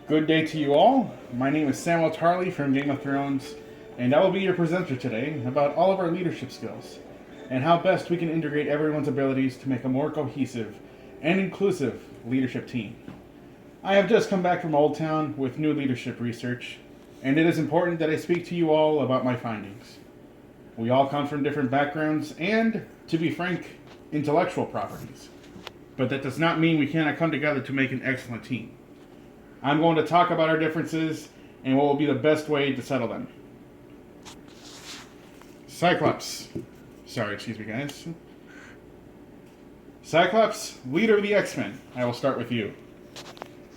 Good day to you all. My name is Samuel Tarley from Game of Thrones, and I will be your presenter today about all of our leadership skills and how best we can integrate everyone's abilities to make a more cohesive and inclusive leadership team. I have just come back from Old Town with new leadership research, and it is important that I speak to you all about my findings. We all come from different backgrounds and, to be frank, intellectual properties. But that does not mean we cannot come together to make an excellent team. I'm going to talk about our differences and what will be the best way to settle them. Cyclops. Excuse me, guys. Cyclops, leader of the X-Men. I will start with you.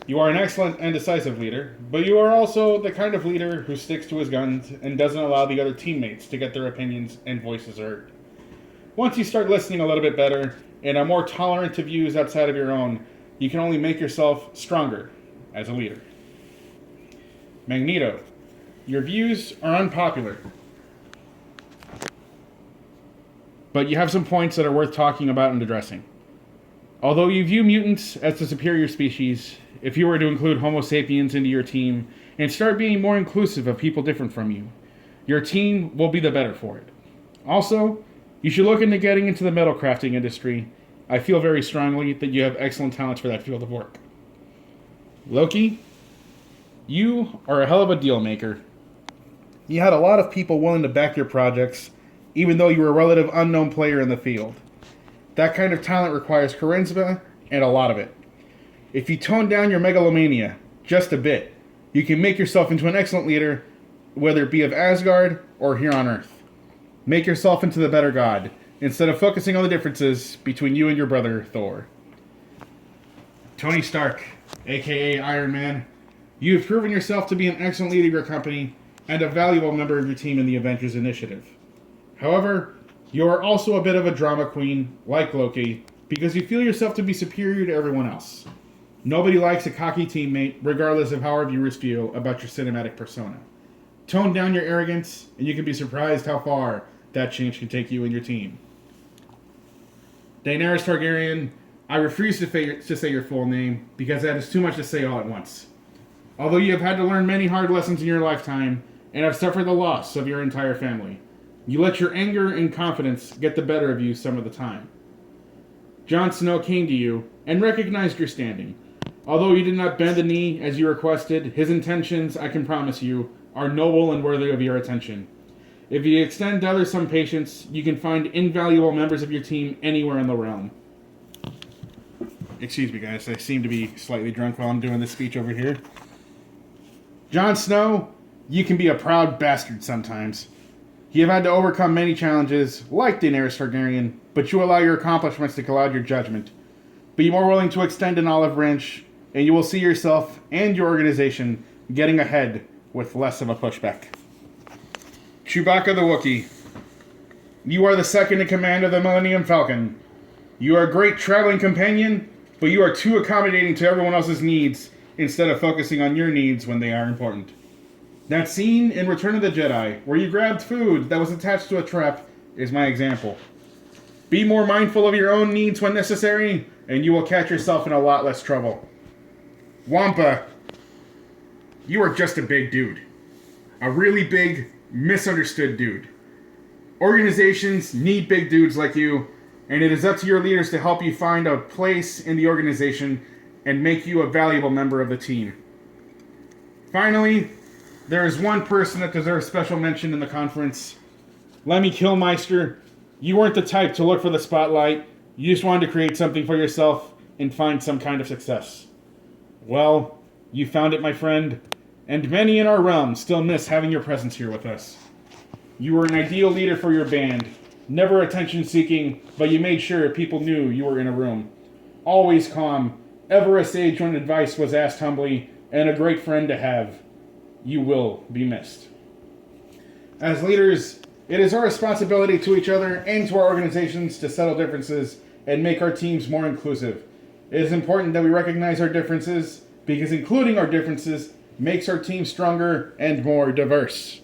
You are an excellent and decisive leader, but you are also the kind of leader who sticks to his guns and doesn't allow the other teammates to get their opinions and voices heard. Once you start listening a little bit better and are more tolerant to views outside of your own, you can only make yourself stronger as a leader. Magneto, your views are unpopular, but you have some points that are worth talking about and addressing. Although you view mutants as the superior species, if you were to include Homo sapiens into your team and start being more inclusive of people different from you, your team will be the better for it. Also, you should look into getting into the metal crafting industry. I feel very strongly that you have excellent talents for that field of work. Loki, you are a hell of a deal maker. You had a lot of people willing to back your projects, even though you were a relative unknown player in the field. That kind of talent requires charisma, and a lot of it. If you tone down your megalomania just a bit, you can make yourself into an excellent leader, whether it be of Asgard or here on Earth. Make yourself into the better god, instead of focusing on the differences between you and your brother, Thor. Tony Stark, aka Iron Man, you have proven yourself to be an excellent leader of your company and a valuable member of your team in the Avengers Initiative. However, you are also a bit of a drama queen, like Loki, because you feel yourself to be superior to everyone else. Nobody likes a cocky teammate, regardless of how our viewers feel about your cinematic persona. Tone down your arrogance, and you can be surprised how far that change can take you and your team. Daenerys Targaryen, I refuse to say your full name, because that is too much to say all at once. Although you have had to learn many hard lessons in your lifetime, and have suffered the loss of your entire family, you let your anger and confidence get the better of you some of the time. Jon Snow came to you and recognized your standing. Although you did not bend the knee as you requested, his intentions, I can promise you, are noble and worthy of your attention. If you extend to others some patience, you can find invaluable members of your team anywhere in the realm. Excuse me, guys. I seem to be slightly drunk while I'm doing this speech over here. Jon Snow, you can be a proud bastard sometimes. You have had to overcome many challenges, like Daenerys Targaryen, but you allow your accomplishments to cloud your judgment. Be more willing to extend an olive branch, and you will see yourself and your organization getting ahead with less of a pushback. Chewbacca the Wookiee, you are the second in command of the Millennium Falcon. You are a great traveling companion, but you are too accommodating to everyone else's needs instead of focusing on your needs when they are important. That scene in Return of the Jedi, where you grabbed food that was attached to a trap, is my example. Be more mindful of your own needs when necessary, and you will catch yourself in a lot less trouble. Wampa, you are just a big dude. A really big, misunderstood dude. Organizations need big dudes like you, and it is up to your leaders to help you find a place in the organization and make you a valuable member of the team. Finally, there is one person that deserves special mention in the conference. Lemmy Kilmister, you weren't the type to look for the spotlight. You just wanted to create something for yourself and find some kind of success. Well, you found it, my friend, and many in our realm still miss having your presence here with us. You were an ideal leader for your band, never attention-seeking, but you made sure people knew you were in a room. Always calm, ever a sage when advice was asked humbly, and a great friend to have. You will be missed. As leaders, it is our responsibility to each other and to our organizations to settle differences and make our teams more inclusive. It is important that we recognize our differences, because including our differences makes our team stronger and more diverse.